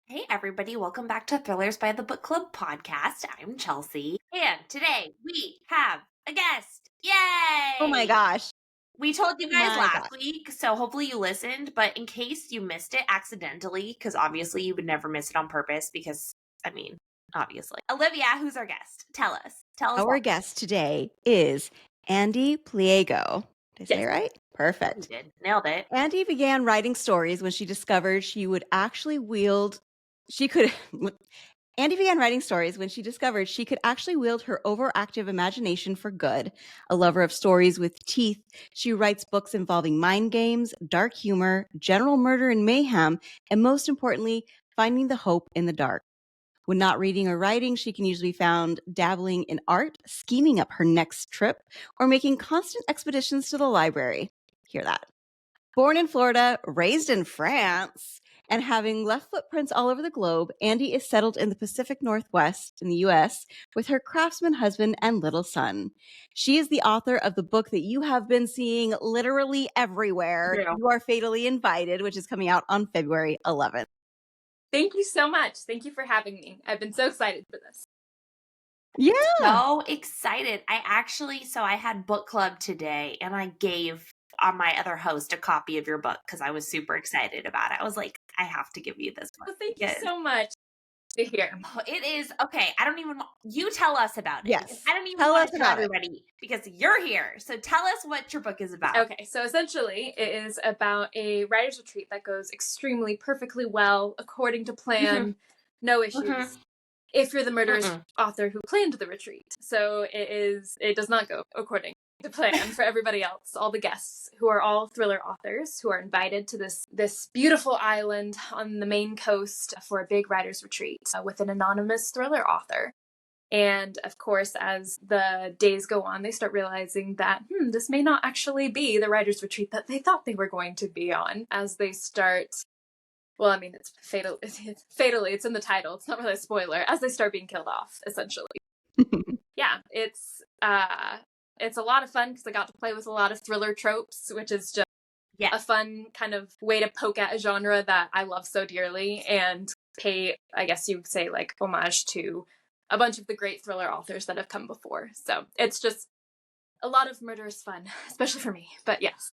Hey, everybody, welcome back to Thrillers by the Book Club podcast. I'm Chelsea, and today we have a guest. Oh my Yay! gosh. We told you guys My last God. week, so hopefully you listened, but in case you missed it accidentally, because obviously you would never miss it on purpose, because, obviously. Olivia, who's our guest? Tell us. Tell us Our all. guest today is Andy Pliego. Did I say it Yes, right? you Perfect. did. Nailed it. Andy began writing stories when she discovered she could Andy began writing stories when she discovered she could actually wield her overactive imagination for good. A lover of stories with teeth, she writes books involving mind games, dark humor, general murder and mayhem, and most importantly, finding the hope in the dark. When not reading or writing, she can usually be found dabbling in art, scheming up her next trip, or making constant expeditions to the library. Hear that? Born in Florida, raised in France, and having left footprints all over the globe, Andy is settled in the Pacific Northwest in the US with her craftsman husband and little son. She is the author of the book that you have been seeing literally everywhere, Yeah. You Are Fatally Invited, which is coming out on February 11th. Thank you so much. Thank you for having me. I've been so excited for this. Yeah. So excited. I had book club today, and I gave my other host a copy of your book because I was super excited about it. I was like, I have to give you this one. Well, thank you because- so much to hear. It is okay. You tell us about it. Yes. Because I don't even Tell want us to tell about it. everybody because you're here. So tell us what your book is about. Okay, so essentially it is about a writer's retreat that goes extremely perfectly well, according to plan, no issues. If you're the murderous author who planned the retreat. So it does not go according to plan for everybody else, all the guests who are all thriller authors who are invited to this beautiful island on the Maine coast for a big writer's retreat with an anonymous thriller author. And of course, as the days go on, they start realizing that this may not actually be the writer's retreat that they thought they were going to be on. As they start, well, I mean, it's fatally, it's in the title. It's not really a spoiler. As they start being killed off, essentially. Yeah, it's a lot of fun because I got to play with a lot of thriller tropes, which is just a fun kind of way to poke at a genre that I love so dearly and pay, I guess you would say, like homage to a bunch of the great thriller authors that have come before. So it's just a lot of murderous fun, especially for me. But yes.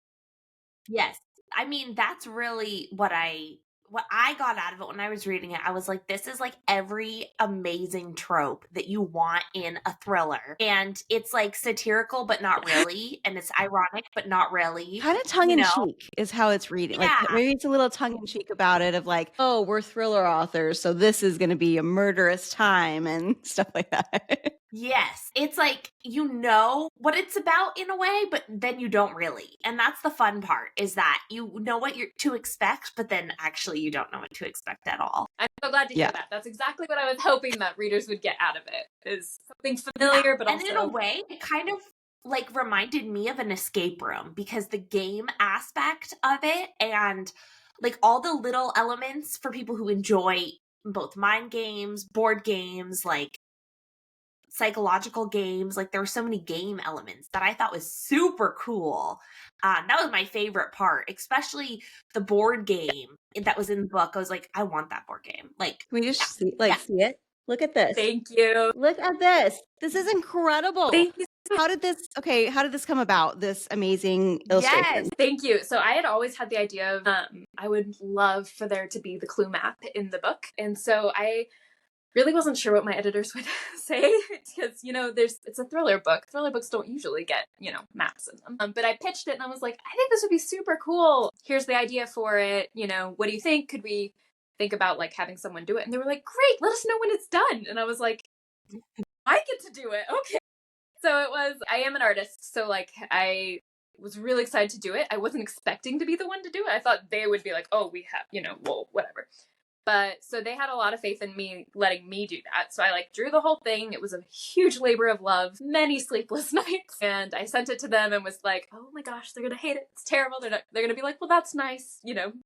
Yes. I mean, that's really what I got out of it when I was reading it. I was like, this is like every amazing trope that you want in a thriller. And it's like satirical, but not really. And it's ironic, but not really. Kind of tongue in cheek is how it's reading. Yeah. Like maybe it's a little tongue in cheek about it of like, oh, we're thriller authors, so this is going to be a murderous time and stuff like that. Yes. It's like, you know what it's about in a way, but then you don't really. And that's the fun part, is that you know what you're to expect, but then actually you don't know what to expect at all. I'm so glad to hear that. That's exactly what I was hoping that readers would get out of it, is something familiar, but also... And in a way, it kind of like reminded me of an escape room, because the game aspect of it and like all the little elements for people who enjoy both mind games, board games, like psychological games, like there were so many game elements that I thought was super cool. That was my favorite part, especially the board game that was in the book. I was like, I want that board game. Like, can we just see it? Look at this. Thank you. Look at this. This is incredible. Thank you. How did this come about, this amazing illustration? Yes, thank you. So I had always had the idea of I would love for there to be the clue map in the book. And so I really wasn't sure what my editors would say, because, it's a thriller book. Thriller books don't usually get, maps in them. But I pitched it and I was like, I think this would be super cool. Here's the idea for it. What do you think? Could we think about like having someone do it? And they were like, great, let us know when it's done. And I was like, I get to do it. Okay. So I am an artist. So like I was really excited to do it. I wasn't expecting to be the one to do it. I thought they would be like, oh, we have, well, whatever. But so they had a lot of faith in me letting me do that. So I like drew the whole thing. It was a huge labor of love, many sleepless nights. And I sent it to them and was like, oh my gosh, they're going to hate it. It's terrible. They're going to be like, well, that's nice.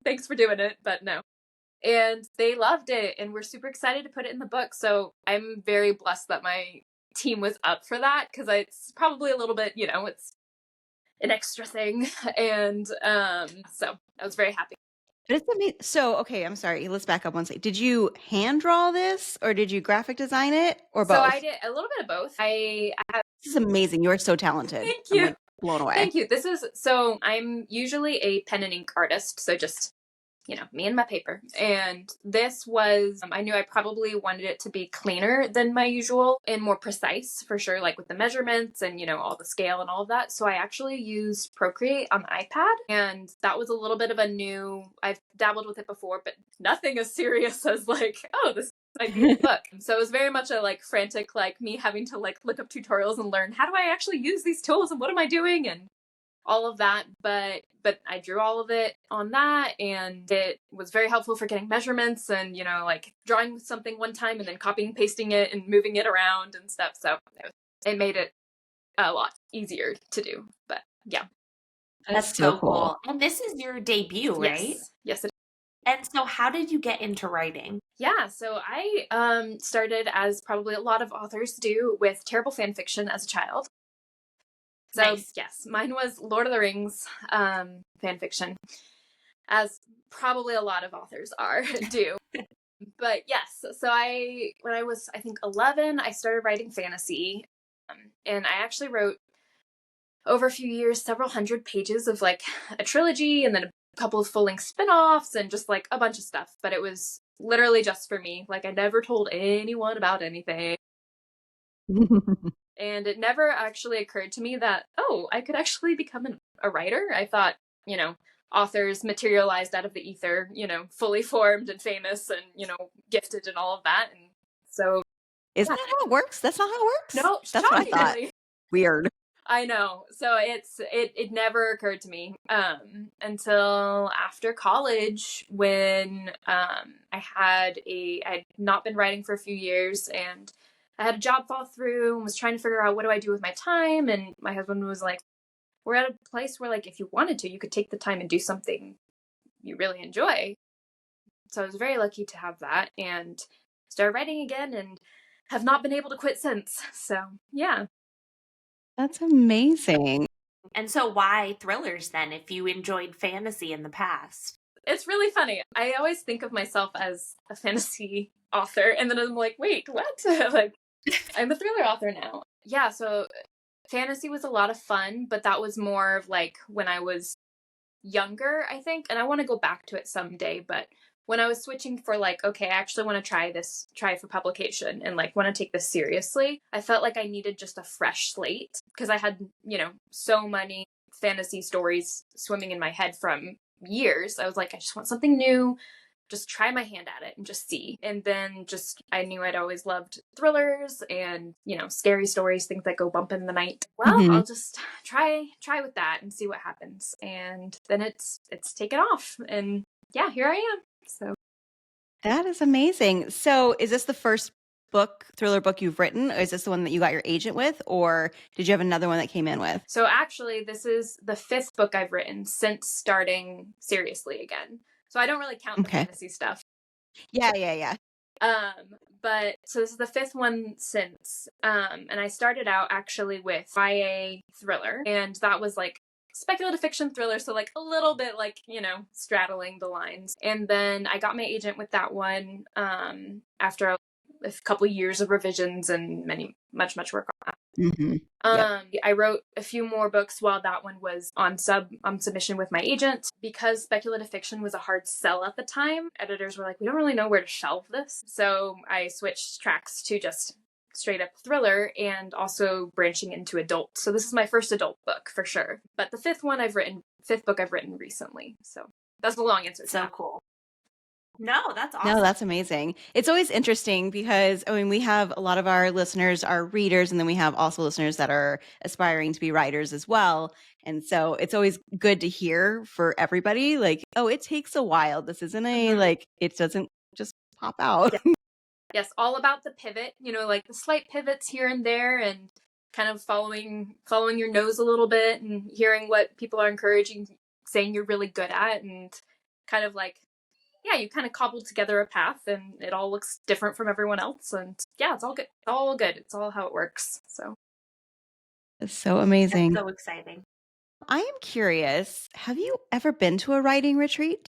Thanks for doing it. But no. And they loved it and we're super excited to put it in the book. So I'm very blessed that my team was up for that, because it's probably a little bit, it's an extra thing. And so I was very happy. But it's amazing. So, okay, I'm sorry. Let's back up one second. Did you hand draw this or did you graphic design it or So both? I did a little bit of both. This is amazing. You are so talented. Thank I'm you. like blown away. Thank you. So I'm usually a pen and ink artist. So just, me and my paper. And this was, I knew I probably wanted it to be cleaner than my usual and more precise for sure, like with the measurements and, all the scale and all of that. So I actually used Procreate on the iPad. And that was a little bit of I've dabbled with it before, but nothing as serious as like, oh, this might be a book. So it was very much a like frantic, like me having to like look up tutorials and learn how do I actually use these tools and what am I doing? And all of that, but I drew all of it on that, and it was very helpful for getting measurements and like drawing something one time and then copying pasting it and moving it around and stuff. So it made it a lot easier to do. But yeah, That's so cool. And this is your debut, right? Yes, it is. And so how did you get into writing? Yeah, so I started, as probably a lot of authors do, with terrible fan fiction as a child. So Nice. yes, mine was Lord of the Rings fan fiction, as probably a lot of authors do. But yes, so when I was, I think, 11, I started writing fantasy, and I actually wrote over a few years several hundred pages of like a trilogy, and then a couple of full-length spin-offs, and just like a bunch of stuff. But it was literally just for me. Like I never told anyone about anything. And it never actually occurred to me that, oh, I could actually become a writer. I thought, authors materialized out of the ether, fully formed and famous and, gifted and all of that. And so. Isn't that how it works? That's not how it works? No, that's what I thought. Weird. I know. So it never occurred to me until after college when I had not been writing for a few years, and I had a job fall through and was trying to figure out what do I do with my time. And my husband was like, we're at a place where like if you wanted to, you could take the time and do something you really enjoy. So I was very lucky to have that and started writing again and have not been able to quit since. So yeah. That's amazing. And so why thrillers then, if you enjoyed fantasy in the past? It's really funny. I always think of myself as a fantasy author, and then I'm like, wait, what? Like, I'm a thriller author now. Yeah, so fantasy was a lot of fun, but that was more of like when I was younger, I think, and I want to go back to it someday, but when I was switching for like, okay, I actually want to try for publication and like want to take this seriously, I felt like I needed just a fresh slate because I had, so many fantasy stories swimming in my head from years. I was like, I just want something new, just try my hand at it and just see. And then I knew I'd always loved thrillers and, scary stories, things that go bump in the night. Well, I'll just try with that and see what happens. And then it's taken off. And yeah, here I am. So that is amazing. So is this the first thriller book you've written, or is this the one that you got your agent with, or did you have another one that came in with? So actually, this is the 5th book I've written since starting seriously again. So I don't really count the fantasy stuff. Yeah. But so this is the 5th one since, and I started out actually with YA thriller, and that was like speculative fiction thriller, so like a little bit like, straddling the lines. And then I got my agent with that one after a couple of years of revisions and much work on that. I wrote a few more books while that one was on submission with my agent. Because speculative fiction was a hard sell at the time, editors were like, we don't really know where to shelve this. So I switched tracks to just straight up thriller and also branching into adult. So this is my first adult book for sure. But the 5th book I've written recently. So that's the long answer. So cool. No, that's awesome. No, that's amazing. It's always interesting because, we have a lot of our listeners are readers, and then we have also listeners that are aspiring to be writers as well. And so it's always good to hear for everybody, like, oh, it takes a while. This isn't it doesn't just pop out. Yeah. Yes, all about the pivot, like the slight pivots here and there, and kind of following your nose a little bit and hearing what people are encouraging, saying you're really good at, and kind of like, yeah, you kind of cobbled together a path and it all looks different from everyone else. And yeah, it's all good. It's all good. It's all how it works. So it's so amazing. That's so exciting. I am curious, have you ever been to a writing retreat?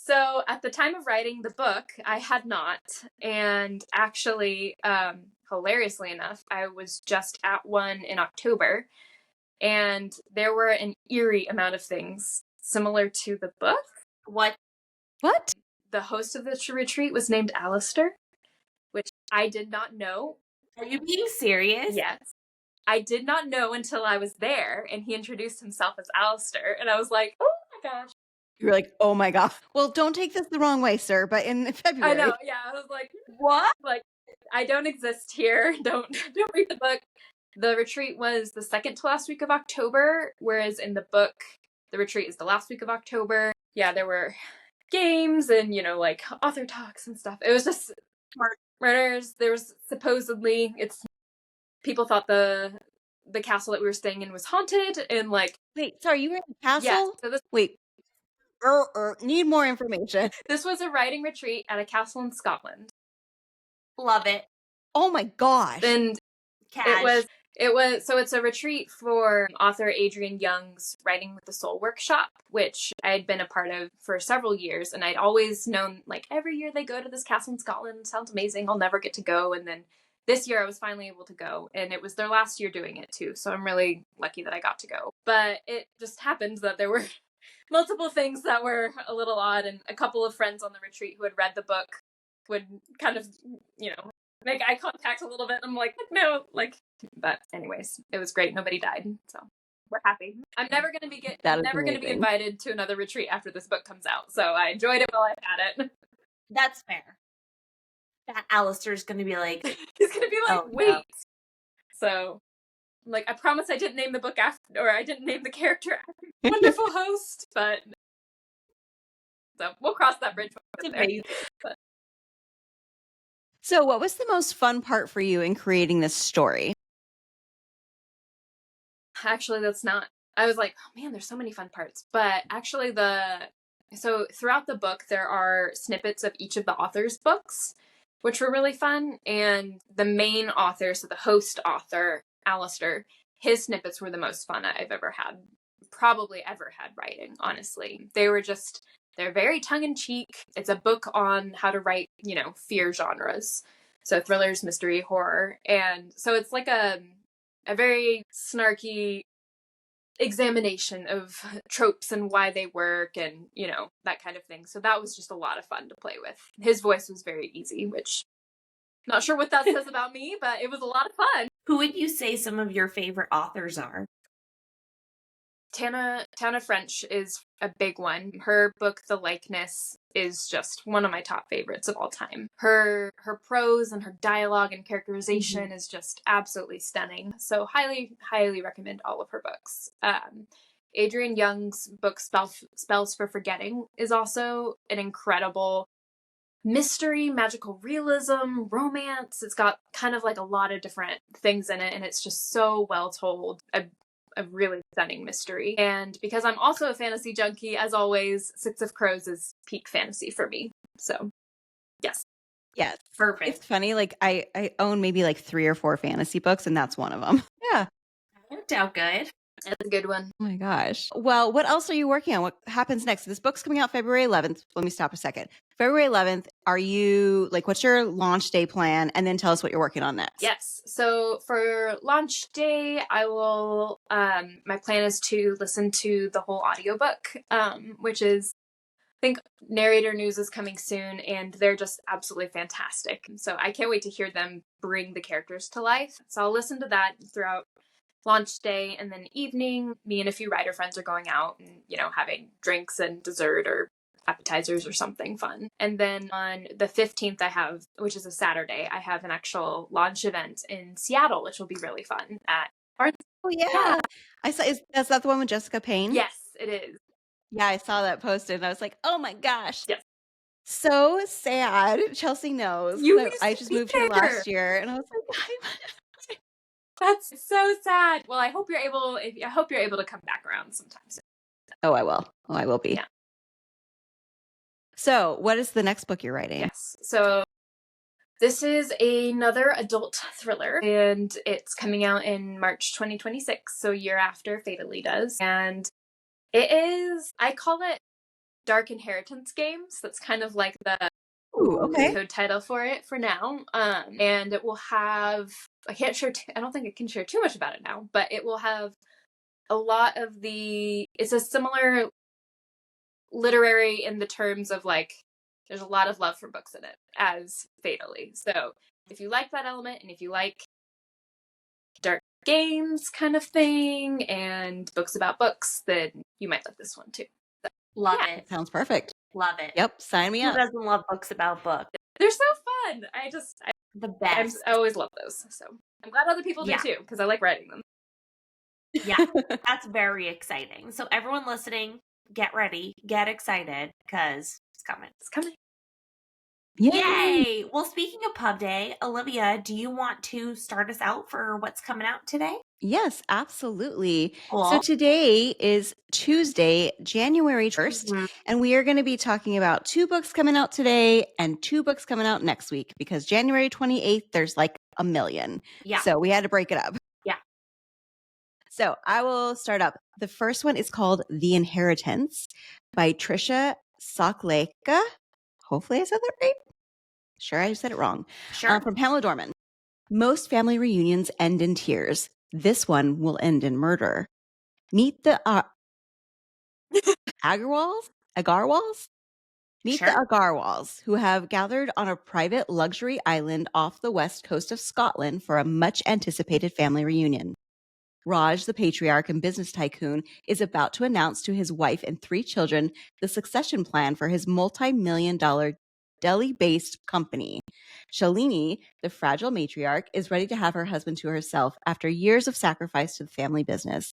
So at the time of writing the book, I had not. And actually, hilariously enough, I was just at one in October, and there were an eerie amount of things similar to the book. What? The host of the retreat was named Alistair, which I did not know. Are you being serious? Yes. I did not know until I was there, and he introduced himself as Alistair, and I was like, oh my gosh. You're like, oh my God. Well, don't take this the wrong way, sir, but in February. I know, yeah. I was like, what? Like, I don't exist here. Don't read the book. The retreat was the second to last week of October, whereas in the book, the retreat is the last week of October. Yeah, there were games and, like author talks and stuff. It was just murders. There was supposedly, people thought the castle that we were staying in was haunted, and like... Wait, sorry, you were in the castle? Yeah. So wait. Need more information. This was a writing retreat at a castle in Scotland. Love it. Oh my gosh. And Cash. So it's a retreat for author Adrian Young's Writing with the Soul workshop, which I had been a part of for several years. And I'd always known, like, every year they go to this castle in Scotland. Sounds amazing. I'll never get to go. And then this year I was finally able to go. And it was their last year doing it too. So I'm really lucky that I got to go. But it just happened that there were multiple things that were a little odd. And a couple of friends on the retreat who had read the book would kind of, make eye contact a little bit. I'm like, no, but anyways, it was great. Nobody died, so we're happy. I'm never going to be invited to another retreat after this book comes out. So I enjoyed it while I had it. That's fair. That Alistair's going to be like, he's going to be like, oh, wait. No. So, like, I promise I didn't name the book after, or I didn't name the character after wonderful host, but so we'll cross that bridge. But so what was the most fun part for you in creating this story? Actually, that's not. I was like, oh man, there's so many fun parts. But actually, so throughout the book, there are snippets of each of the author's books, which were really fun. And the main author, so the host author, Alistair, his snippets were the most fun I've ever had, probably ever had writing, honestly. They're very tongue-in-cheek. It's a book on how to write, fear genres. So thrillers, mystery, horror. And so it's like a very snarky examination of tropes and why they work and, that kind of thing. So that was just a lot of fun to play with. His voice was very easy, which not sure what that says about me, but it was a lot of fun. Who would you say some of your favorite authors are? Tana French is a big one. Her book, The Likeness, is just one of my top favorites of all time. Her prose and her dialogue and characterization is just absolutely stunning. So highly, highly recommend all of her books. Adrian Young's book, Spells for Forgetting, is also an incredible mystery, magical realism, romance. It's got kind of like a lot of different things in it, and it's just so well told. A really stunning mystery. And because I'm also a fantasy junkie, as always, Six of Crows is peak fantasy for me. So, yes. Yes. Perfect. It's funny, like, I own maybe like 3 or 4 fantasy books, and that's one of them. Yeah. That worked out good. That's a good one. Oh my gosh. Well, what else are you working on? What happens next? This book's coming out February 11th. Let me stop a second. February 11th, are you, what's your launch day plan? And then tell us what you're working on next. Yes. So for launch day, I will, my plan is to listen to the whole audiobook, which is, I think Narrator News is coming soon, and they're just absolutely fantastic. So I can't wait to hear them bring the characters to life. So I'll listen to that throughout launch day, and then evening, me and a few writer friends are going out and, having drinks and dessert or appetizers or something fun. And then on the 15th, which is a Saturday, I have an actual launch event in Seattle, which will be really fun at Barnes. Oh, yeah. I saw, is that the one with Jessica Payne? Yes, it is. Yeah, I saw that posted, and I was like, oh my gosh. Yes. So sad. Chelsea knows. I just moved here last year, and I was like, that's so sad. Well, I hope you're able to come back around sometime soon. Oh, I will. Oh, I will be. Yeah. So, what is the next book you're writing? Yes. So, this is another adult thriller, and it's coming out in March 2026, so a year after Fatally does. And it is, I call it Dark Inheritance games. That's kind of like the okay. code title for it for now. And it will have, I don't think I can share too much about it now, but it will have a lot of it's a similar literary in the terms of like, there's a lot of love for books in it as Fatally. So if you like that element and if you like dark games kind of thing and books about books, then you might like this one too. So, Love it. Sounds perfect. Love it. Yep, sign me Who up. doesn't love books about books? They're so fun. The best. I always love those. So I'm glad other people do too, because I like writing them. Yeah, that's very exciting. So everyone listening, get ready, get excited, because it's coming. It's coming. Yay! Well, speaking of pub day, Olivia, do you want to start us out for what's coming out today? Yes, absolutely. Cool. So today is Tuesday, January 1st, Mhm. and we are going to be talking about 2 books coming out today and 2 books coming out next week because January 28th, there's like a million. Yeah. So we had to break it up. Yeah. So I will start up. The first one is called The Inheritance by Trisha Sokleka. Hopefully I said that right. Sure, I said it wrong. Sure. From Pamela Dorman. Most family reunions end in tears. This one will end in murder. Meet the Agarwals? Meet the Agarwals, who have gathered on a private luxury island off the west coast of Scotland for a much-anticipated family reunion. Raj, the patriarch and business tycoon, is about to announce to his wife and 3 children the succession plan for his multi-million-dollar Delhi-based company. Shalini, the fragile matriarch, is ready to have her husband to herself after years of sacrifice to the family business.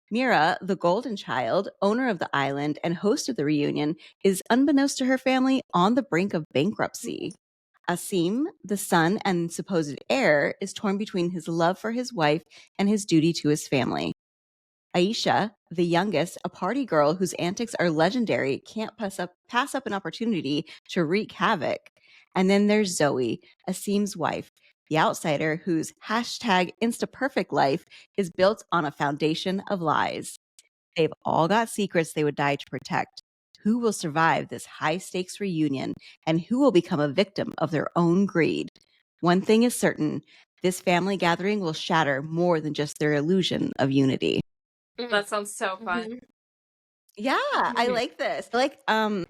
Mira, the golden child, owner of the island and host of the reunion, is unbeknownst to her family on the brink of bankruptcy. Asim, the son and supposed heir, is torn between his love for his wife and his duty to his family. Aisha, the youngest, a party girl whose antics are legendary, can't pass up an opportunity to wreak havoc. And then there's Zoe, Asim's wife, the outsider whose #InstaPerfect life is built on a foundation of lies. They've all got secrets they would die to protect. Who will survive this high-stakes reunion, and who will become a victim of their own greed? One thing is certain, this family gathering will shatter more than just their illusion of unity. That sounds so fun. Mhm. Yeah, I like this. I like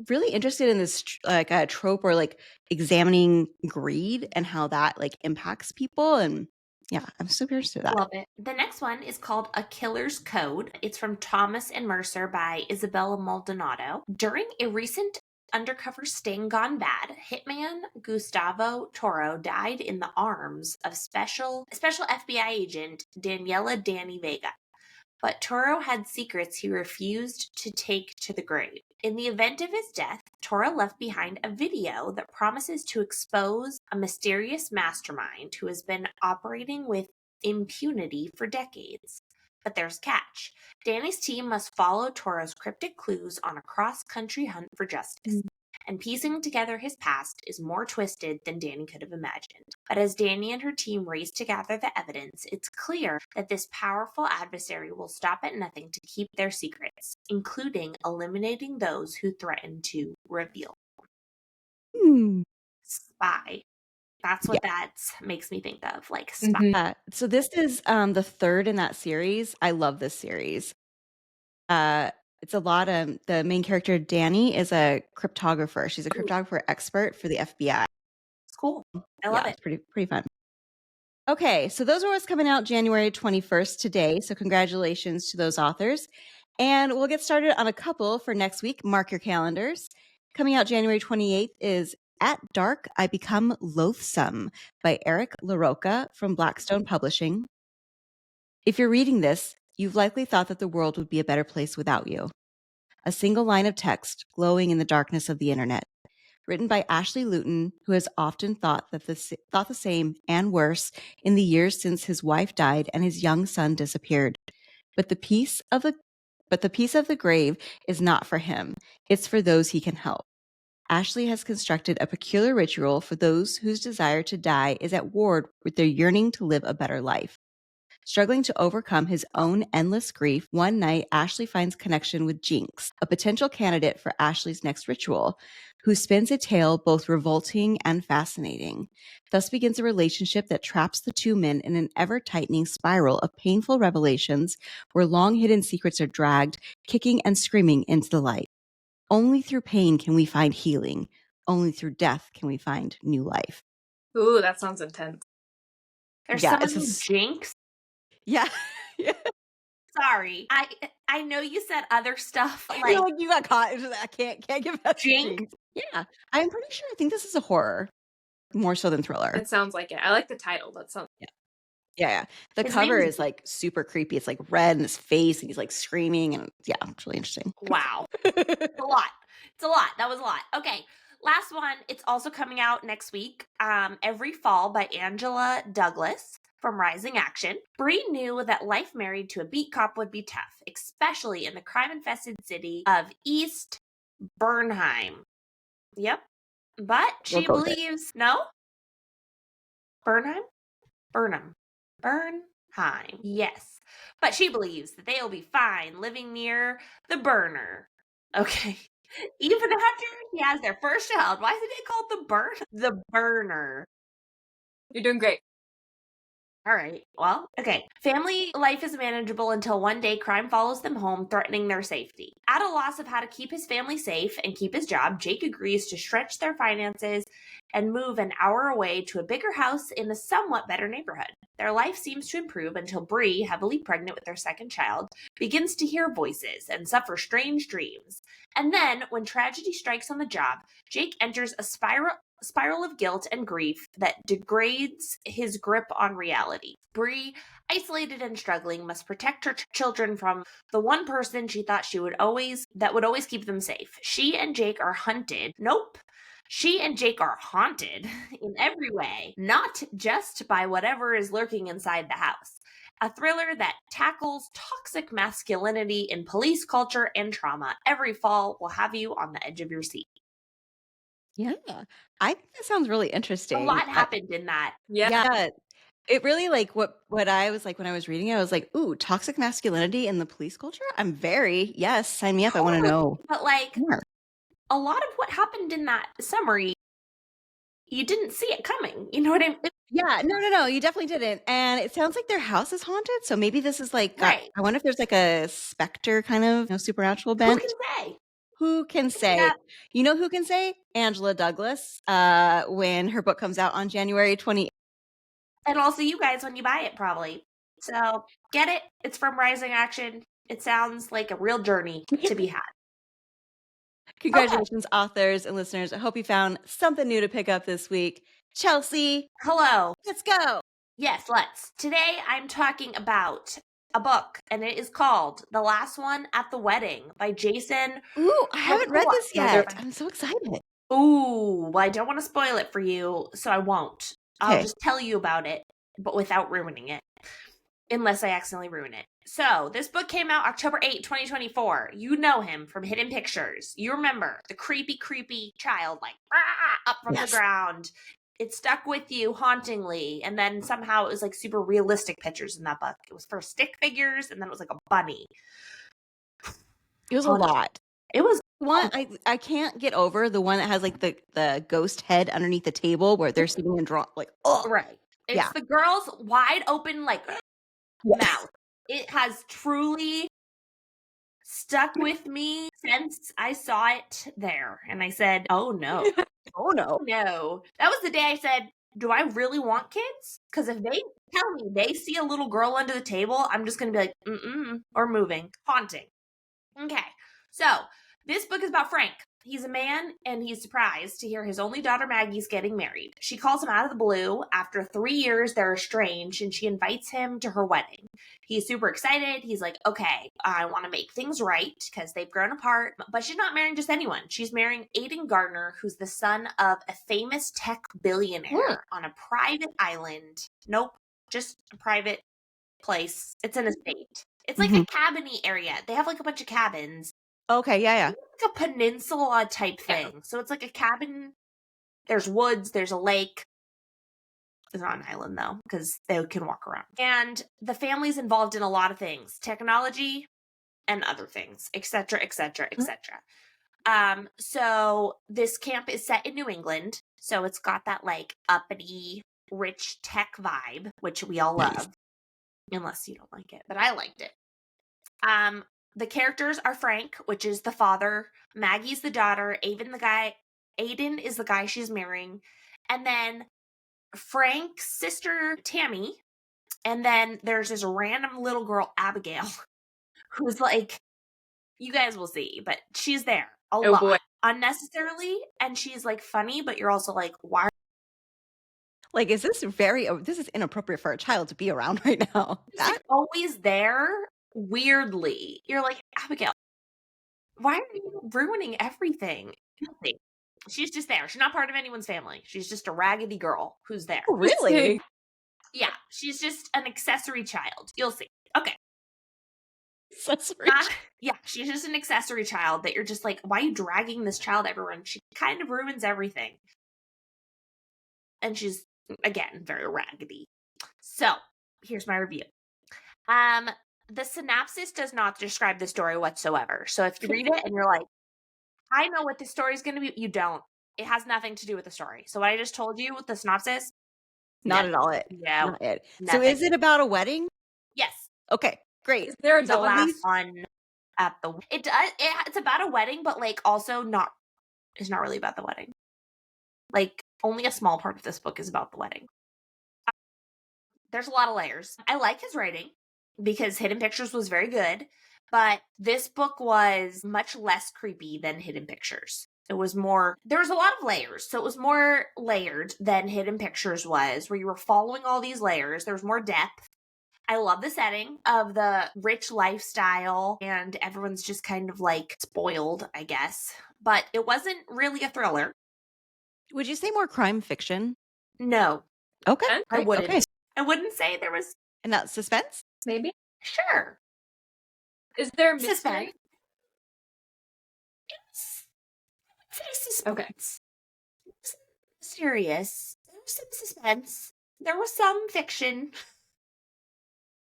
really interested in this like a trope or like examining greed and how that like impacts people, and yeah, I'm super interested in that. Love it. The next one is called A Killer's Code. It's from Thomas and Mercer by Isabella Maldonado. During a recent undercover sting gone bad, hitman Gustavo Toro died in the arms of special FBI agent Daniela Danny Vega. But Toro had secrets he refused to take to the grave. In the event of his death, Toro left behind a video that promises to expose a mysterious mastermind who has been operating with impunity for decades. But there's a catch. Danny's team must follow Toro's cryptic clues on a cross-country hunt for justice. And piecing together his past is more twisted than Danny could have imagined. But as Danny and her team race to gather the evidence, it's clear that this powerful adversary will stop at nothing to keep their secrets, including eliminating those who threaten to reveal. Spy. That's what that makes me think of, like spy. So this is the third in that series. I love this series. It's a lot of the main character, Danny, is a cryptographer. She's a cryptographer expert for the FBI. It's cool. I love it. It's pretty fun. Okay, so those are what's coming out January 21st today. So congratulations to those authors. And we'll get started on a couple for next week. Mark your calendars. Coming out January 28th is At Dark, I Become Loathsome by Eric LaRocca from Blackstone Publishing. If you're reading this, you've likely thought that the world would be a better place without you. A single line of text glowing in the darkness of the internet. Written by Ashley Luton, who has often thought the same and worse in the years since his wife died and his young son disappeared. But the piece of the grave is not for him. It's for those he can help. Ashley has constructed a peculiar ritual for those whose desire to die is at war with their yearning to live a better life. Struggling to overcome his own endless grief, one night Ashley finds connection with Jinx, a potential candidate for Ashley's next ritual, who spins a tale both revolting and fascinating. Thus begins a relationship that traps the two men in an ever-tightening spiral of painful revelations where long-hidden secrets are dragged, kicking and screaming into the light. Only through pain can we find healing. Only through death can we find new life. Ooh, that sounds intense. There's Yeah, someone it's named just- Jinx. Yeah. Sorry, I know you said other stuff You're like like, you got caught. It's just, I can't give that to Jinx. Jinx. Yeah, I'm pretty sure. I think this is a horror, more so than thriller. It sounds like it. I like the title. That sounds. Yeah. The His cover name is like super creepy. It's like red in his face, and he's like screaming, and yeah, it's really interesting. Wow. It's a lot. It's a lot. That was a lot. Okay. Last one. It's also coming out next week. Every Fall by Angela Douglas from Rising Action. Bree knew that life married to a beat cop would be tough, especially in the crime-infested city of East Bernheim. Yep. But she We'll go with it. believes no? Bernheim? Burnham. Bernheim. Yes. But she believes that they'll be fine living near the burner. Okay. Even after she has their first child. Why is it called the burner? You're doing great. All right. Well, okay. Family life is manageable until one day crime follows them home, threatening their safety. At a loss of how to keep his family safe and keep his job, Jake agrees to stretch their finances and move an hour away to a bigger house in a somewhat better neighborhood. Their life seems to improve until Bree, heavily pregnant with their second child, begins to hear voices and suffer strange dreams. And then, when tragedy strikes on the job, Jake enters a spiral of guilt and grief that degrades his grip on reality. Bree, isolated and struggling, must protect her children from the one person she thought would always keep them safe. She and Jake are hunted. Nope. She and Jake are haunted in every way, not just by whatever is lurking inside the house. A thriller that tackles toxic masculinity in police culture and trauma. Every Fall will have you on the edge of your seat. Yeah, I think that sounds really interesting. A lot happened in that. Yeah. It really like what I was like when I was reading it. I was like, ooh, toxic masculinity in the police culture. Yes, sign me up. I want to know. But like more. a lot of what happened in that summary, you didn't see it coming. You know what I mean? Yeah, no, you definitely didn't. And it sounds like their house is haunted. So maybe this is like, Right. I wonder if there's like a specter kind of supernatural Who bent. can say? Who can say? Yeah. You know who can say? Angela Douglas. When her book comes out on January 28th. And also you guys when you buy it, probably. So get it. It's from Rising Action. It sounds like a real journey to be had. Congratulations, authors and listeners. I hope you found something new to pick up this week. Chelsea, Hello. let's go. Yes, let's. Today I'm talking about a book, and it is called The Last One at the Wedding by Jason. Ooh, I haven't read this Yeah, yet. I'm so excited. Ooh, well, I don't want to spoil it for you, so I won't. I'll Okay. just tell you about it, but without ruining it. Unless I accidentally ruin it. So, this book came out October 8, 2024. You know him from Hidden Pictures. You remember the creepy child, like, up from the ground. It stuck with you hauntingly. And then somehow it was like super realistic pictures in that book. It was first stick figures, and then it was like a bunny. It was a lot. It was one. I can't get over the one that has like the ghost head underneath the table where they're sitting and draw like, oh, right. It's the girl's wide open, like, mouth. It has truly stuck with me since I saw it there. And I said, oh no. Oh no. No. That was the day I said, do I really want kids? Because if they tell me they see a little girl under the table, I'm just going to be like, or moving, haunting. Okay. So this book is about Frank. He's a man, and he's surprised to hear his only daughter Maggie's getting married. She calls him out of the blue. After 3 years, they're estranged, and she invites him to her wedding. He's super excited. He's like, okay, I want to make things right because they've grown apart. But she's not marrying just anyone. She's marrying Aiden Gardner, who's the son of a famous tech billionaire on a private island. Nope, just a private place. It's an estate. It's like a cabin-y area. They have like a bunch of cabins. Okay, yeah. It's like a peninsula type thing. So it's like a cabin. There's woods. There's a lake. is on an island, though, because they can walk around. And the family's involved in a lot of things, technology and other things, etc., etc., etc. So this camp is set in New England, so it's got that like uppity, rich tech vibe, which we all love, unless you don't like it, but I liked it. The characters are Frank, which is the father, Maggie's the daughter, Aiden is the guy she's marrying, and then Frank's sister Tammy, and then there's this random little girl Abigail, who's like, you guys will see, but she's there a lot. Boy. Unnecessarily, and she's like funny, but you're also like, why? Like, this is inappropriate for a child to be around right now. She's like always there, weirdly. You're like, Abigail, why are you ruining everything? She's just there. She's not part of anyone's family. She's just a raggedy girl who's there. Oh, really? Yeah, she's just an accessory child. You'll see. Okay. Accessory. Yeah, she's just an accessory child that you're just like, why are you dragging this child everywhere? And she kind of ruins everything. And she's, again, very raggedy. So, here's my review. The synopsis does not describe the story whatsoever. So if you read it and you're like, I know what this story is going to be, you don't. It has nothing to do with the story. So what I just told you with the synopsis, not at all it. Yeah. Not it. So is it about a wedding? Yes. Okay, great. Is there the last one at the it does it's about a wedding, but like also not, it's not really about the wedding. Like only a small part of this book is about the wedding. There's a lot of layers. I like his writing because Hidden Pictures was very good, but this book was much less creepy than Hidden Pictures. It was more, there was a lot of layers, so it was more layered than Hidden Pictures was, where you were following all these layers. There was more depth. I love the setting of the rich lifestyle, and everyone's just kind of like spoiled, I guess. But it wasn't really a thriller. Would you say more crime fiction? No. Okay. I wouldn't. Okay. I wouldn't say there was. And not suspense? Maybe. Sure. Is there a mystery? Suspense. Suspense. Okay. Serious. There was some suspense. There was some fiction.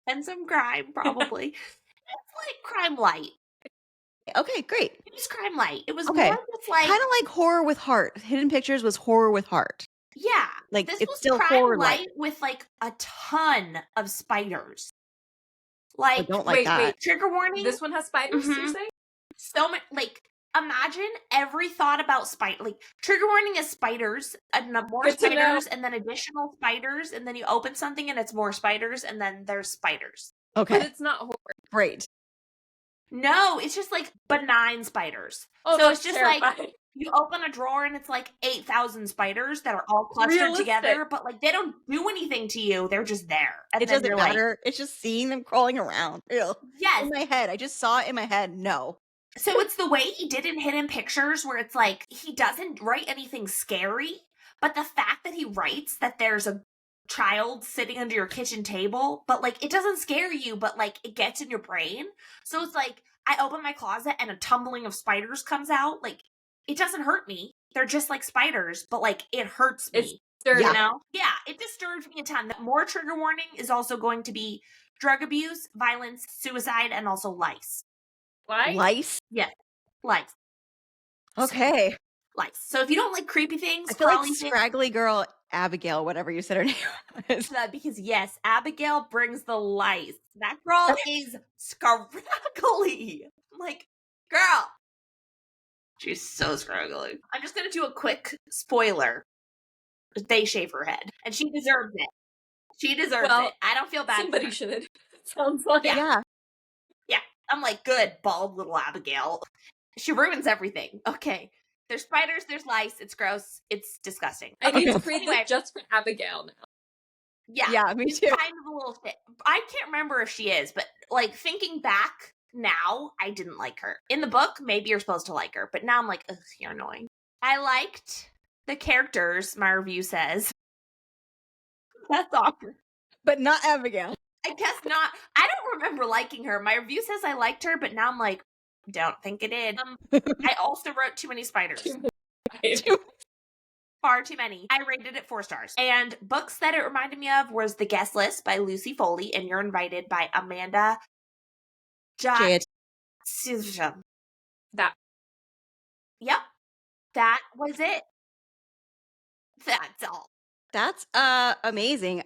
And some crime, probably. It's like crime light. Okay, great. It was crime light. It was okay. more just like kind of like horror with heart. Hidden Pictures was horror with heart. Yeah. Like this it's was still crime horror light with like a ton of spiders. Like I don't like that. Wait. Trigger warning. This one has spiders, you're saying? So much, like, imagine every thought about spider. Like, trigger warning is spiders, and more Good to know. spiders, and then additional spiders, and then you open something and it's more spiders, and then there's spiders. Okay. But it's not horror. Great. No, it's just like benign spiders. Oh, so that's it's just terrifying. like you open a drawer and it's like 8,000 spiders that are all clustered Realistic. together, but like they don't do anything to you. They're just there. And It then doesn't you're like, matter. It's just seeing them crawling around. Ew. yes. In my head. I just saw it in my head. No. So it's the way he did in Hidden Pictures, where it's like he doesn't write anything scary, but the fact that he writes that there's a child sitting under your kitchen table, but like it doesn't scare you, but like it gets in your brain. So it's like I open my closet and a tumbling of spiders comes out. Like it doesn't hurt me. They're just like spiders, but like it hurts me. It's disturbing. You know? Yeah, it disturbs me a ton. More trigger warning is also going to be drug abuse, violence, suicide, and also lice. Why? Lice? Yeah, lice. Okay. Lice. So if you don't like creepy things, I feel like crawly things, Scraggly Girl Abigail, whatever you said her name was. because yes, Abigail brings the lice. That girl is scraggly. I'm like, girl. She's so scraggly. I'm just gonna do a quick spoiler. They shave her head, and she deserves it. She deserves it. I don't feel bad. Somebody should. Sounds like. Yeah. I'm like, good, bald little Abigail. She ruins everything. Okay. There's spiders, there's lice, it's gross, it's disgusting. I need to read Anyway. it just for Abigail now. Yeah, me she's too. kind of a little shit. I can't remember if she is, but like thinking back now, I didn't like her. In the book, maybe you're supposed to like her, but now I'm like, ugh, you're annoying. I liked the characters, my review says. That's awkward. But not Abigail. I guess not. I don't remember liking her. My review says I liked her, but now I'm like, don't think it did. I also wrote too many spiders. Far too many. I rated it 4 stars. And books that it reminded me of was The Guest List by Lucy Foley and You're Invited by Amanda Jade. That. Yep. That was it. That's all. That's amazing.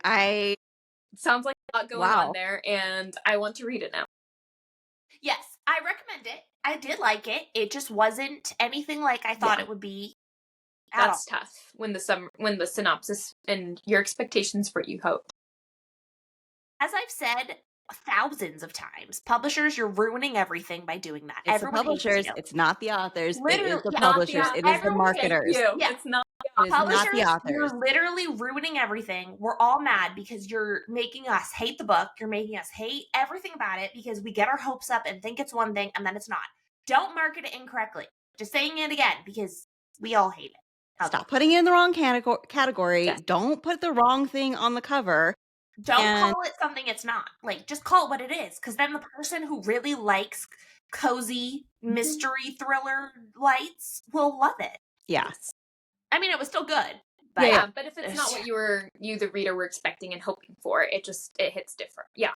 Sounds like a lot going Wow. on there, and I want to read it now. Yes, I recommend it. I did like it. It just wasn't anything like I thought it would be. That's tough when the synopsis and your expectations were you hope. As I've said thousands of times, publishers, you're ruining everything by doing that. It's Everyone the publishers. hates you. It's not the authors. Literally, it is the not publishers. the- It is the everyone hates marketers. You. Yeah. It's not It is not the Publishers, authors. you're literally ruining everything. We're all mad because you're making us hate the book. You're making us hate everything about it because we get our hopes up and think it's one thing and then it's not. Don't market it incorrectly. Just saying it again because we all hate it. Stop putting it in the wrong category. Yes. Don't put the wrong thing on the cover. Don't call it something it's not. Like, just call it what it is. Because then the person who really likes cozy mystery thriller lights will love it. Yeah. I mean, it was still good. But Yeah, but if it's not what you the reader were expecting and hoping for, it hits different. Yeah.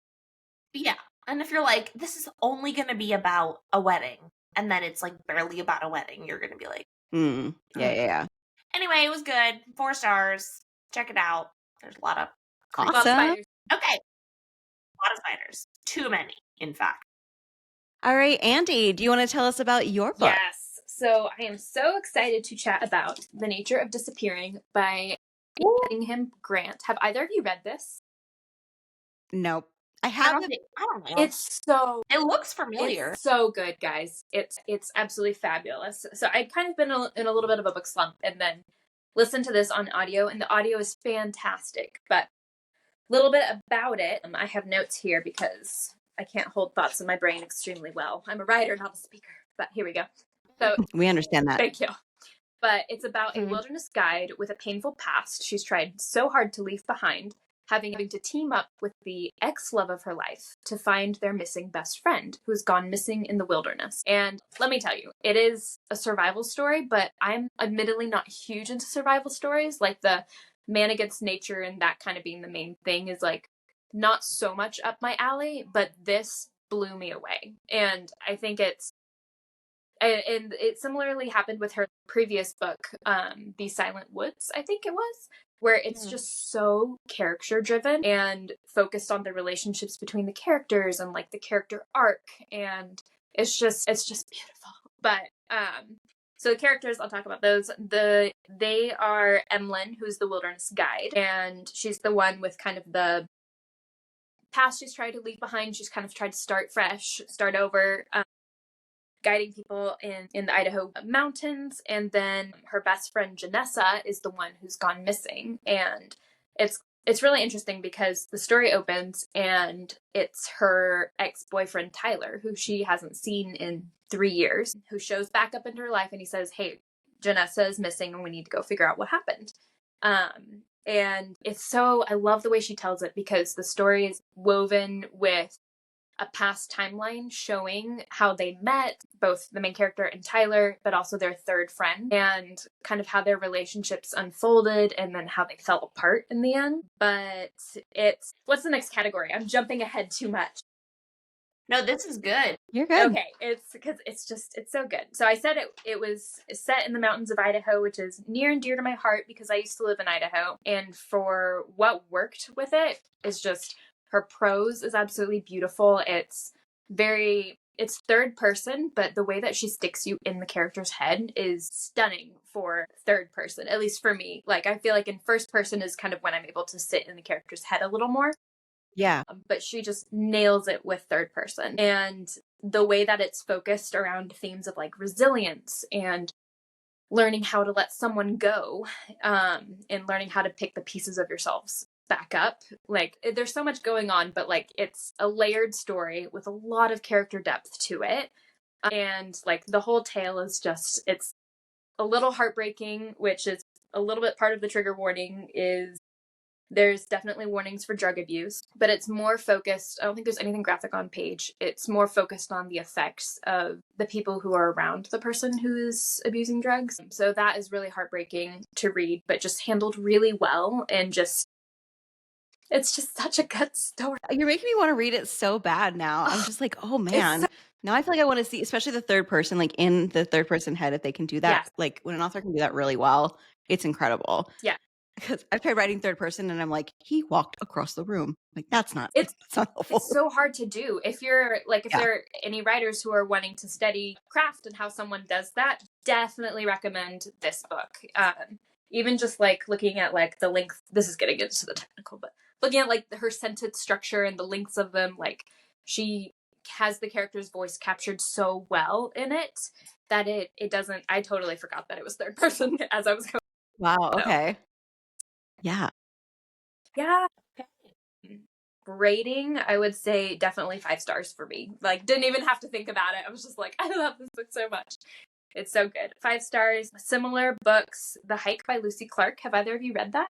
Yeah. And if you're like, this is only going to be about a wedding, and then it's like barely about a wedding, you're going to be like, Yeah. Anyway, it was good. 4 stars. Check it out. There's a lot of Awesome. Love spiders. Okay. A lot of spiders. Too many, in fact. All right, Andy, do you want to tell us about your book? Yes. So I am so excited to chat about The Nature of Disappearing by Cunningham Grant. Have either of you read this? Nope. I haven't. I don't know. It looks familiar. It's so good, guys. It's absolutely fabulous. So I'd kind of been in a little bit of a book slump and then listened to this on audio, and the audio is fantastic. But a little bit about it. I have notes here because I can't hold thoughts in my brain extremely well. I'm a writer, not a speaker. But here we go. So We understand that. thank you. But it's about a wilderness guide with a painful past she's tried so hard to leave behind, having to team up with the ex-love of her life to find their missing best friend who's gone missing in the wilderness. And let me tell you, it is a survival story, but I'm admittedly not huge into survival stories. Like the man against nature and that kind of being the main thing is like not so much up my alley, but this blew me away. And I think and it similarly happened with her previous book, The Silent Woods, I think it was, where it's just so character driven and focused on the relationships between the characters and like the character arc, and it's just beautiful. But so the characters, I'll talk about those. They are Emlyn, who's the wilderness guide, and she's the one with kind of the past she's tried to leave behind. She's kind of tried to start fresh, start over, guiding people in the Idaho mountains. And then her best friend Janessa is the one who's gone missing. And it's really interesting because the story opens and it's her ex-boyfriend Tyler, who she hasn't seen in 3 years, who shows back up into her life, and he says, hey, Janessa is missing and we need to go figure out what happened. And I love the way she tells it because the story is woven with a past timeline showing how they met, both the main character and Tyler, but also their third friend, and kind of how their relationships unfolded and then how they fell apart in the end. But what's the next category? I'm jumping ahead too much. No, this is good. You're good. Okay, it's because it's so good. So I said it was set in the mountains of Idaho, which is near and dear to my heart because I used to live in Idaho. And for what worked with it is just her prose is absolutely beautiful. It's third person, but the way that she sticks you in the character's head is stunning for third person, at least for me. Like, I feel like in first person is kind of when I'm able to sit in the character's head a little more. Yeah. But she just nails it with third person. And the way that it's focused around themes of like resilience and learning how to let someone go, and learning how to pick the pieces of yourselves back up. Like, there's so much going on, but like it's a layered story with a lot of character depth to it. And like the whole tale is just, it's a little heartbreaking, which is a little bit part of the trigger warning is There's definitely warnings for drug abuse, but it's more focused. I don't think there's anything graphic on page. It's more focused on the effects of the people who are around the person who is abusing drugs. So that is really heartbreaking to read, but just handled really well, and just, it's just such a good story. You're making me want to read it so bad now. I'm just like, oh man. Now I feel like I want to see, especially the third person, like in the third person head, if they can do that. Yes. Like when an author can do that really well, it's incredible. Yeah. Because I've tried writing third person and I'm like, he walked across the room. Like that's not helpful. It's so hard to do. If you're like, if there are any writers who are wanting to study craft and how someone does that, definitely recommend this book. Even just like looking at like the length, this is getting into the technical, but looking at like her sentence structure and the lengths of them, like she has the character's voice captured so well in it that it doesn't, I totally forgot that it was third person as I was going. Wow. Okay. Yeah. Yeah. Rating, I would say definitely 5 stars for me. Like, didn't even have to think about it. I was just like, I love this book so much. It's so good. 5 stars. Similar books, The Hike by Lucy Clark. Have either of you read that?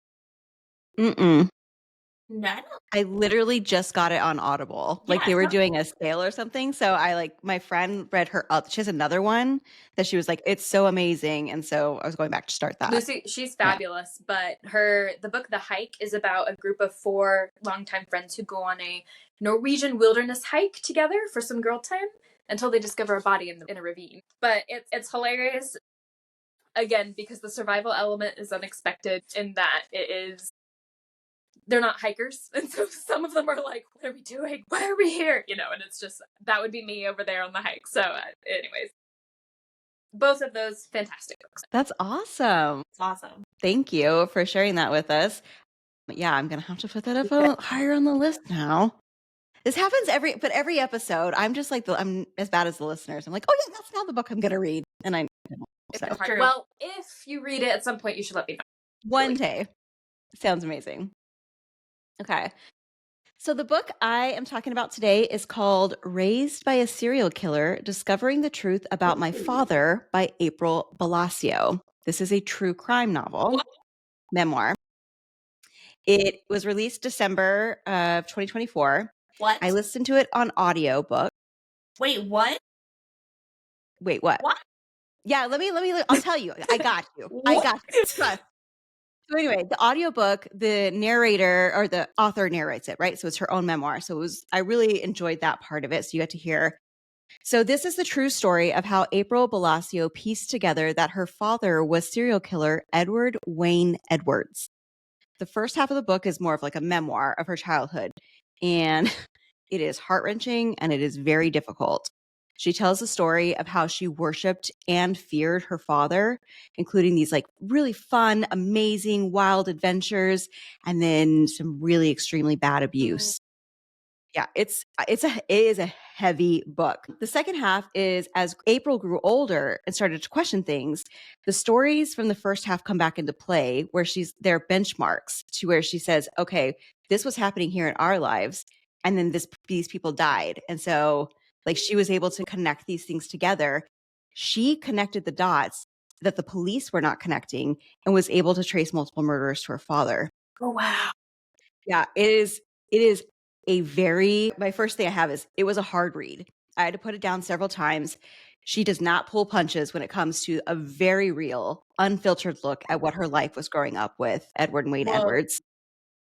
No. I literally just got it on Audible. Like they were doing a sale or something. So my friend read her up. She has another one that she was like, it's so amazing. And so I was going back to start that. Lucy, she's fabulous. Yeah. But the book, The Hike, is about a group of 4 longtime friends who go on a Norwegian wilderness hike together for some girl time until they discover a body in a ravine. But it's hilarious, again, because the survival element is unexpected in that they're not hikers. And so some of them are like, what are we doing? Why are we here? You know, and it's just, that would be me over there on the hike. So anyways, both of those fantastic books. That's awesome. It's awesome. Thank you for sharing that with us. Yeah, I'm going to have to put that up higher on the list now. This happens every episode. I'm just like, I'm as bad as the listeners. I'm like, oh yeah, that's now the book I'm going to read. And I don't. So. Well, if you read it at some point, you should let me know. One day. Sounds amazing. Okay. So the book I am talking about today is called Raised by a Serial Killer, Discovering the Truth About My Father by April Balascio. This is a true crime novel, memoir. It was released December of 2024. What? I listened to it on audiobook. Wait, what? Wait, what? What? Yeah, let me, I'll tell you. I got you. I got you. Trust. So anyway, the audiobook, the narrator or the author narrates it, right? So it's her own memoir. So I really enjoyed that part of it. So you get to hear. So this is the true story of how April Balascio pieced together that her father was serial killer Edward Wayne Edwards. The first half of the book is more of like a memoir of her childhood, and it is heart-wrenching and it is very difficult. She tells the story of how she worshipped and feared her father, including these like really fun, amazing, wild adventures, and then some really extremely bad abuse. Yeah, it is a heavy book. The second half is as April grew older and started to question things, the stories from the first half come back into play where they're benchmarks to where she says, okay, this was happening here in our lives. And then these people died. And so like she was able to connect these things together. She connected the dots that the police were not connecting and was able to trace multiple murderers to her father. Oh, wow. Yeah, it is my first thing I have is it was a hard read. I had to put it down several times. She does not pull punches when it comes to a very real, unfiltered look at what her life was growing up with Edward and Wayne Edwards.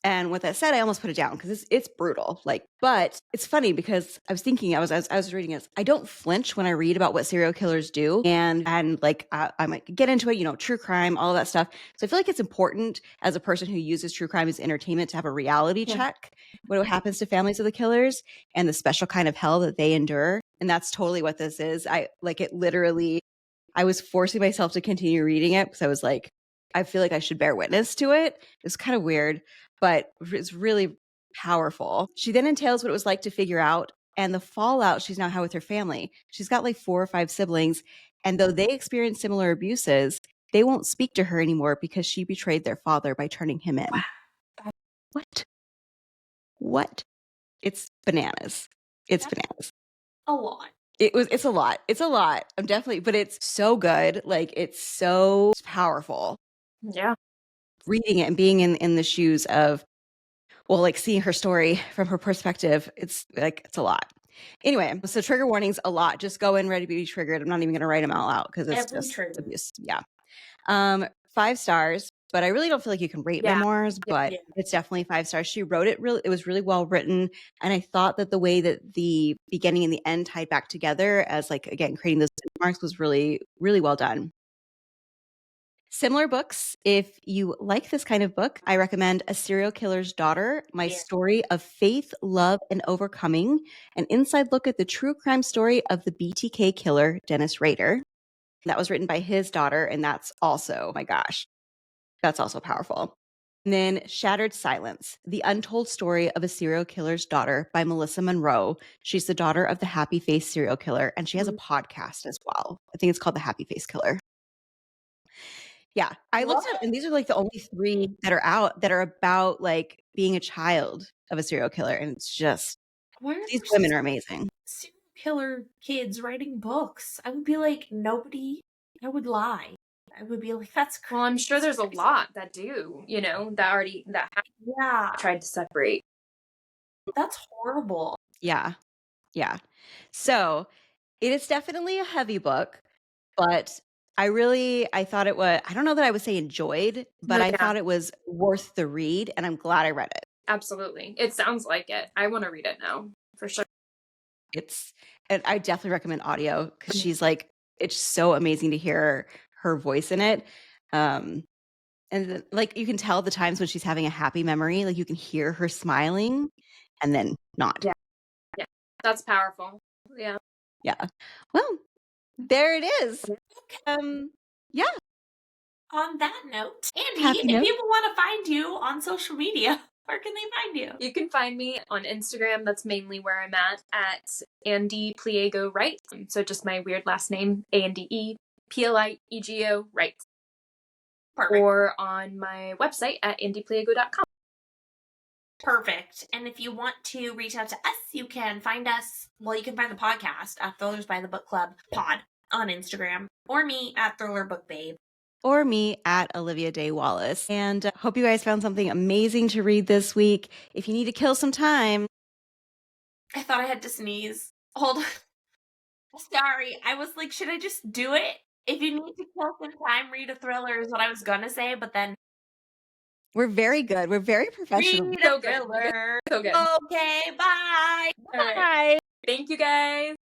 And with that said, I almost put it down because it's brutal. But it's funny because I was thinking, I was reading this. I don't flinch when I read about what serial killers do, and like I might get into it, true crime, all of that stuff. So I feel like it's important as a person who uses true crime as entertainment to have a reality check what happens to families of the killers and the special kind of hell that they endure. And that's totally what this is. I was forcing myself to continue reading it because I was like, I feel like I should bear witness to it. It's kind of weird, but it's really powerful. She then entails what it was like to figure out and the fallout she's now had with her family. She's got like 4 or 5 siblings, and though they experience similar abuses, they won't speak to her anymore because she betrayed their father by turning him in. Wow. What? It's bananas. It's bananas. A lot. It's a lot. It's a lot. I'm definitely, but it's so good. Like it's so powerful. Yeah. Reading it and being in the shoes of well, like seeing her story from her perspective, it's a lot. Anyway, so trigger warnings a lot. Just go in ready to be triggered. I'm not even going to write them all out because it's just abuse. Yeah. 5 stars, but I really don't feel like you can rate memoirs, but it's definitely 5 stars. She wrote it it was really well written. And I thought that the way that the beginning and the end tied back together as like, again, creating those marks was really, really well done. Similar books, if you like this kind of book, I recommend A Serial Killer's Daughter, My Story of Faith, Love, and Overcoming, an inside look at the true crime story of the BTK killer, Dennis Rader. That was written by his daughter, and that's also, my gosh, that's also powerful. And then Shattered Silence, The Untold Story of a Serial Killer's Daughter by Melissa Monroe. She's the daughter of the Happy Face serial killer, and she has a podcast as well. I think it's called The Happy Face Killer. Yeah, I looked up, and these are like the only 3 that are out that are about like being a child of a serial killer, and it's just these women are amazing. Serial killer kids writing books. I would be like, nobody. I would lie. I would be like, that's crazy. Well, I'm sure there's a lot that do, that have tried to separate. That's horrible. Yeah. So it is definitely a heavy book, but I thought it was, I don't know that I would say enjoyed, but I thought it was worth the read, and I'm glad I read it. Absolutely. It sounds like it. I want to read it now, for sure. And I definitely recommend audio because she's like, it's so amazing to hear her voice in it. And like you can tell the times when she's having a happy memory, like you can hear her smiling and then not. Yeah. That's powerful. Yeah. Well, there it is. Yeah. On that note, Andy, if people want to find you on social media, where can they find you? You can find me on Instagram. That's mainly where I'm at Andy Pliego Writes. So just my weird last name, Ande Pliego Writes. Perfect. Or on my website at andypliego.com. Perfect. And if you want to reach out to us, you can find us, you can find the podcast at Thrillers by the Book Club Pod on Instagram, or me at Thriller Book Babe. Or me at Olivia Day Wallace. And hope you guys found something amazing to read this week. If you need to kill some time. I thought I had to sneeze. Hold on. Sorry. I was like, should I just do it? If you need to kill some time, read a thriller is what I was going to say, but then. We're very good. We're very professional. Read a thriller. So good. Okay, bye. Bye. Thank you, guys.